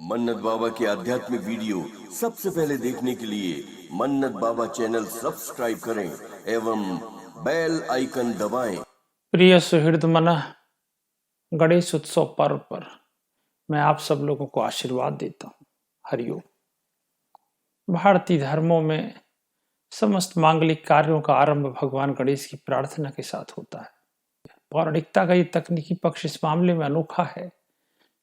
मन्नत बाबा की आध्यात्मिक वीडियो सबसे पहले देखने के लिए मन्नत बाबा चैनल सब्सक्राइब करें एवं बेल आइकन दबाएं। प्रिय सुहृद मन, गणेश उत्सव पर्व पर मैं आप सब लोगों को आशीर्वाद देता हूँ। हरिओम। भारतीय धर्मों में समस्त मांगलिक कार्यों का आरंभ भगवान गणेश की प्रार्थना के साथ होता है। पौराणिकता का ये तकनीकी पक्ष इस मामले में अनोखा है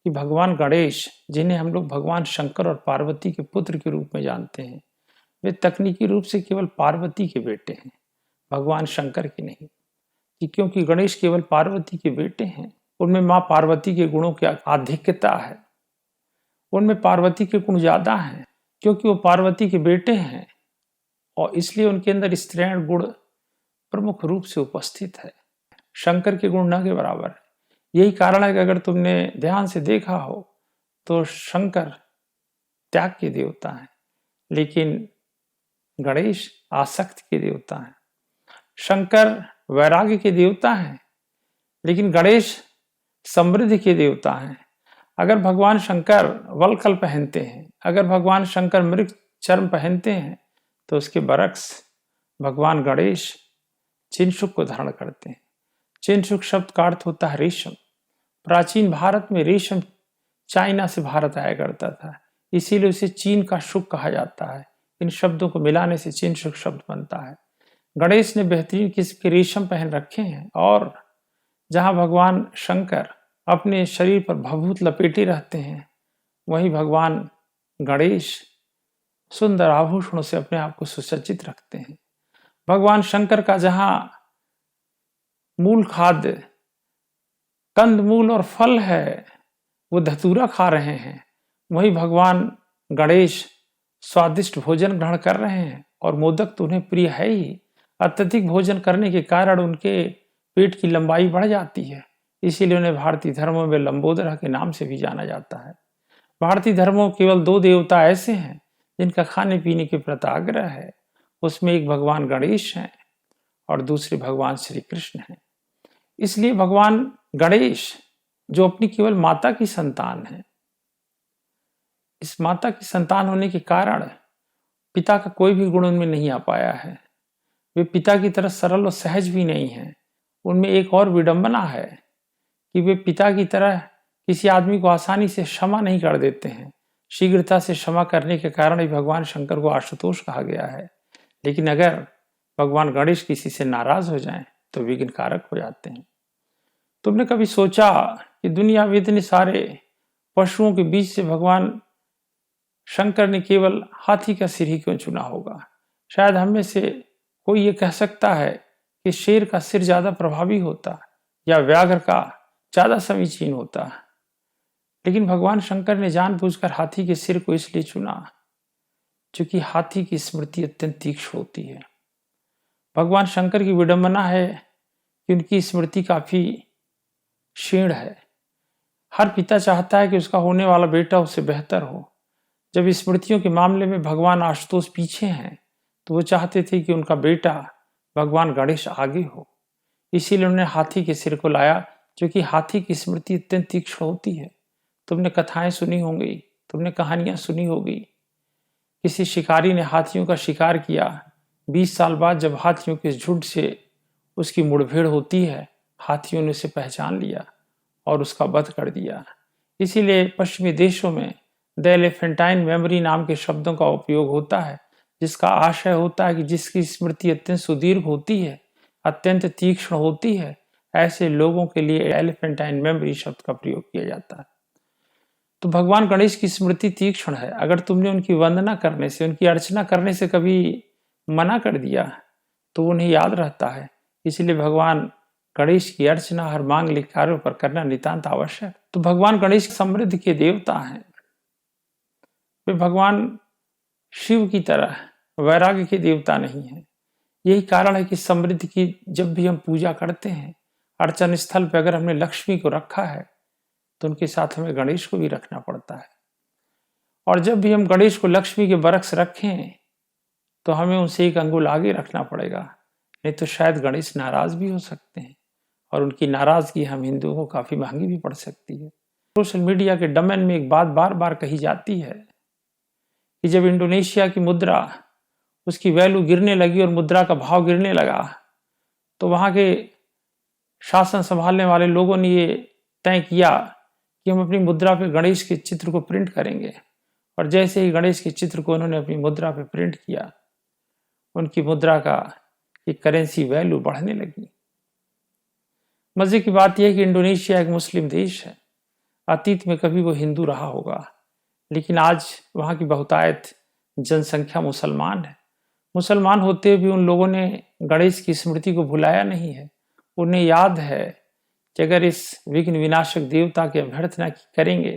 कि भगवान गणेश, जिन्हें हम लोग भगवान शंकर और पार्वती के पुत्र के रूप में जानते हैं, वे तकनीकी रूप से केवल पार्वती के बेटे हैं, भगवान शंकर के नहीं। क्योंकि गणेश केवल पार्वती के बेटे हैं, उनमें माँ पार्वती के गुणों की आधिक्यता है, उनमें पार्वती के गुण ज्यादा हैं क्योंकि वो पार्वती के बेटे हैं और इसलिए उनके अंदर स्त्रीण गुण प्रमुख रूप से उपस्थित है। शंकर के गुण न के बराबर है। यही कारण है कि अगर तुमने ध्यान से देखा हो तो शंकर त्याग के देवता हैं, लेकिन गणेश आसक्ति के देवता हैं। शंकर वैराग्य के देवता हैं, लेकिन गणेश समृद्धि के देवता हैं। अगर भगवान शंकर वलकल पहनते हैं, अगर भगवान शंकर मृग चर्म पहनते हैं, तो उसके बरक्स भगवान गणेश चिनशुक को धारण करते हैं। चिनशुक शब्द का अर्थ होता है रेशम। प्राचीन भारत में रेशम चाइना से भारत आया करता था, इसीलिए उसे चीन का शुक कहा जाता है। इन शब्दों को मिलाने से चिनशुक शब्द बनता है। गणेश ने बेहतरीन किस्म के रेशम पहन रखे हैं और जहां भगवान शंकर अपने शरीर पर भभूत लपेटे रहते हैं, वहीं भगवान गणेश सुंदर आभूषणों से अपने आप को सुसज्जित रखते हैं। भगवान शंकर का जहां मूल खाद्य कंद मूल और फल है, वो धतूरा खा रहे हैं, वहीं भगवान गणेश स्वादिष्ट भोजन ग्रहण कर रहे हैं और मोदक तो उन्हें प्रिय है ही। अत्यधिक भोजन करने के कारण उनके पेट की लंबाई बढ़ जाती है, इसीलिए उन्हें भारतीय धर्मों में लंबोदर के नाम से भी जाना जाता है। भारतीय धर्मों केवल दो देवता ऐसे हैं जिनका खाने पीने के प्रति आग्रह है। उसमें एक भगवान गणेश हैं और दूसरे भगवान श्री कृष्ण हैं। इसलिए भगवान गणेश, जो अपनी केवल माता की संतान है, इस माता की संतान होने के कारण पिता का कोई भी गुण उनमें नहीं आ पाया है। वे पिता की तरह सरल और सहज भी नहीं हैं। उनमें एक और विडंबना है कि वे पिता की तरह किसी आदमी को आसानी से क्षमा नहीं कर देते हैं। शीघ्रता से क्षमा करने के कारण ही भगवान शंकर को आशुतोष कहा गया है। लेकिन अगर भगवान गणेश किसी से नाराज हो जाएं तो विघ्न कारक हो जाते हैं। तुमने कभी सोचा कि दुनिया में इतने सारे पशुओं के बीच से भगवान शंकर ने केवल हाथी का सिर ही क्यों चुना होगा? शायद हम में से कोई ये कह सकता है कि शेर का सिर ज्यादा प्रभावी होता या व्याघ्र का ज्यादा समीचीन होता, लेकिन भगवान शंकर ने जानबूझकर हाथी के सिर को इसलिए चुना क्योंकि हाथी की स्मृति अत्यंत तीक्ष्ण होती है। भगवान शंकर की विडंबना है कि उनकी स्मृति काफी क्षीण है। हर पिता चाहता है कि उसका होने वाला बेटा उससे बेहतर हो। जब स्मृतियों के मामले में भगवान आशुतोष पीछे हैं, तो वो चाहते थे कि उनका बेटा भगवान गणेश आगे हो। इसीलिए उन्होंने हाथी के सिर को लाया, क्योंकि हाथी की स्मृति अत्यंत तीक्ष्ण होती है। तुमने कथाएं सुनी होंगी, तुमने कहानियां सुनी होगी। किसी शिकारी ने हाथियों का शिकार किया, 20 साल बाद जब हाथियों के झुंड से उसकी मुठभेड़ होती है, हाथियों ने उसे पहचान लिया और उसका वध कर दिया। इसीलिए पश्चिमी देशों में द एलिफेंटाइन मेमोरी नाम के शब्दों का उपयोग होता है, जिसका आशय होता है कि जिसकी स्मृति अत्यंत सुदीर्घ होती है, अत्यंत तीक्ष्ण होती है, ऐसे लोगों के लिए एलिफेंटाइन मेमोरी शब्द का प्रयोग किया जाता है। तो भगवान गणेश की स्मृति तीक्ष्ण है। अगर तुमने उनकी वंदना करने से, उनकी अर्चना करने से कभी मना कर दिया तो उन्हें याद रहता है। इसलिए भगवान गणेश की अर्चना हर मांगलिक कार्यों पर करना नितांत आवश्यक। तो भगवान गणेश समृद्धि के देवता हैं। वे भगवान शिव की तरह वैराग्य के देवता नहीं है। यही कारण है कि समृद्धि की जब भी हम पूजा करते हैं, अर्चन स्थल पर अगर हमने लक्ष्मी को रखा है तो उनके साथ हमें गणेश को भी रखना पड़ता है। और जब भी हम गणेश को लक्ष्मी के बरक्स रखें तो हमें उनसे एक अंगुल आगे रखना पड़ेगा, नहीं तो शायद गणेश नाराज भी हो सकते हैं और उनकी नाराजगी हम हिंदुओं को काफी महंगी भी पड़ सकती है। सोशल मीडिया के डोमेन में एक बात बार बार कही जाती है कि जब इंडोनेशिया की मुद्रा, उसकी वैल्यू गिरने लगी और मुद्रा का भाव गिरने लगा, तो वहां के शासन संभालने वाले लोगों ने ये तय किया कि हम अपनी मुद्रा पे गणेश के चित्र को प्रिंट करेंगे। और जैसे ही गणेश के चित्र को उन्होंने अपनी मुद्रा पे प्रिंट किया, उनकी मुद्रा का ये करेंसी वैल्यू बढ़ने लगी। मजे की बात यह है कि इंडोनेशिया एक मुस्लिम देश है। अतीत में कभी वो हिंदू रहा होगा, लेकिन आज वहाँ की बहुतायत जनसंख्या मुसलमान है। मुसलमान होते हुए भी उन लोगों ने गणेश की स्मृति को भुलाया नहीं है। उन्हें याद है कि अगर इस विघ्न विनाशक देवता की अभ्यर्थना करेंगे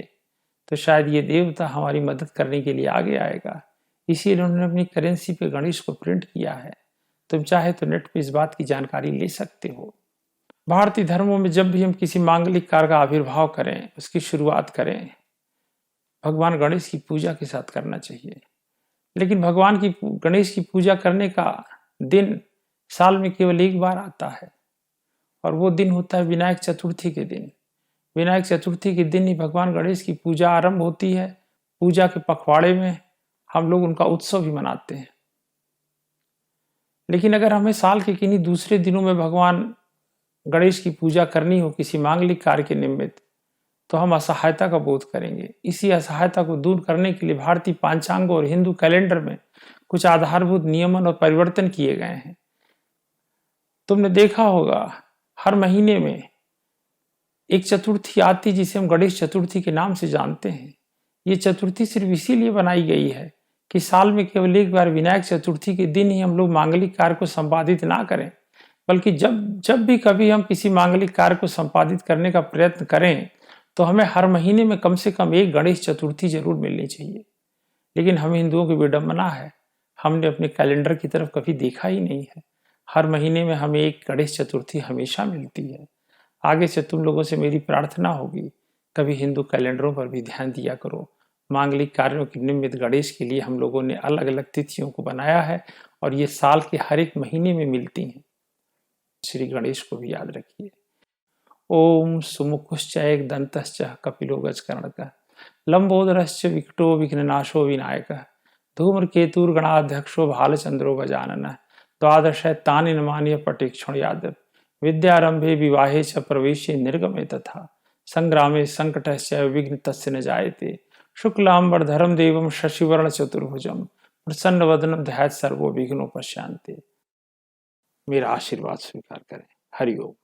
तो शायद ये देवता हमारी मदद करने के लिए आगे आएगा। इसीलिए उन्होंने अपनी करेंसी पे गणेश को प्रिंट किया है। तुम चाहे तो नेट पे इस बात की जानकारी ले सकते हो। भारतीय धर्मों में जब भी हम किसी मांगलिक कार्य का आविर्भाव करें, उसकी शुरुआत करें, भगवान गणेश की पूजा के साथ करना चाहिए। लेकिन भगवान की गणेश की पूजा करने का दिन साल में केवल एक बार आता है, और वो दिन होता है विनायक चतुर्थी के दिन। विनायक चतुर्थी के दिन ही भगवान गणेश की पूजा आरंभ होती है। पूजा के पखवाड़े में हम लोग उनका उत्सव भी मनाते हैं। लेकिन अगर हमें साल के किन्हीं दूसरे दिनों में भगवान गणेश की पूजा करनी हो किसी मांगलिक कार्य के निमित्त, तो हम असहायता का बोध करेंगे। इसी असहायता को दूर करने के लिए भारतीय पांचांग और हिंदू कैलेंडर में कुछ आधारभूत नियमन और परिवर्तन किए गए हैं। तुमने देखा होगा हर महीने में एक चतुर्थी आती, जिसे हम गणेश चतुर्थी के नाम से जानते हैं। ये चतुर्थी सिर्फ इसीलिए बनाई गई है कि साल में केवल एक बार विनायक चतुर्थी के दिन ही हम लोग मांगलिक कार्य को संपादित ना करें, बल्कि जब भी कभी हम किसी मांगलिक कार्य को संपादित करने का प्रयत्न करें तो हमें हर महीने में कम से कम एक गणेश चतुर्थी जरूर मिलनी चाहिए। लेकिन हम हिंदुओं की विडंबना है, हमने अपने कैलेंडर की तरफ कभी देखा ही नहीं है। हर महीने में हमें एक गणेश चतुर्थी हमेशा मिलती है। आगे से तुम लोगों से मेरी प्रार्थना होगी, कभी हिंदू कैलेंडरों पर भी ध्यान दिया करो। मांगलिक कार्यों के निमित्त गणेश के लिए हम लोगों ने अलग अलग तिथियों को बनाया है, और ये साल के हर एक महीने में मिलती हैं। श्री गणेश को भी याद रखिए। ओम सुमुखुश्च एकदंतश्च कपिलो गजकर्णकः लंबोदरश्च विकटो विघ्ननाशो विनायकः धूम्रकेतुर्गणाध्यक्षो भालचंद्रो गजाननः द्वादशैतानि नमानि पटेक्षुणयादव विद्यारंभे विवाहे च प्रवेशे निर्गमे तथा संग्रामे संकटश्च विघ्न तस्य न जायते शुक्लांबरधरं देवं शशिवर्ण चतुर्भुजं प्रसन्नवदनं ध्यायेत् सर्वो विघ्नोपशान्ति। मेरा आशीर्वाद स्वीकार करें। हरि ओम।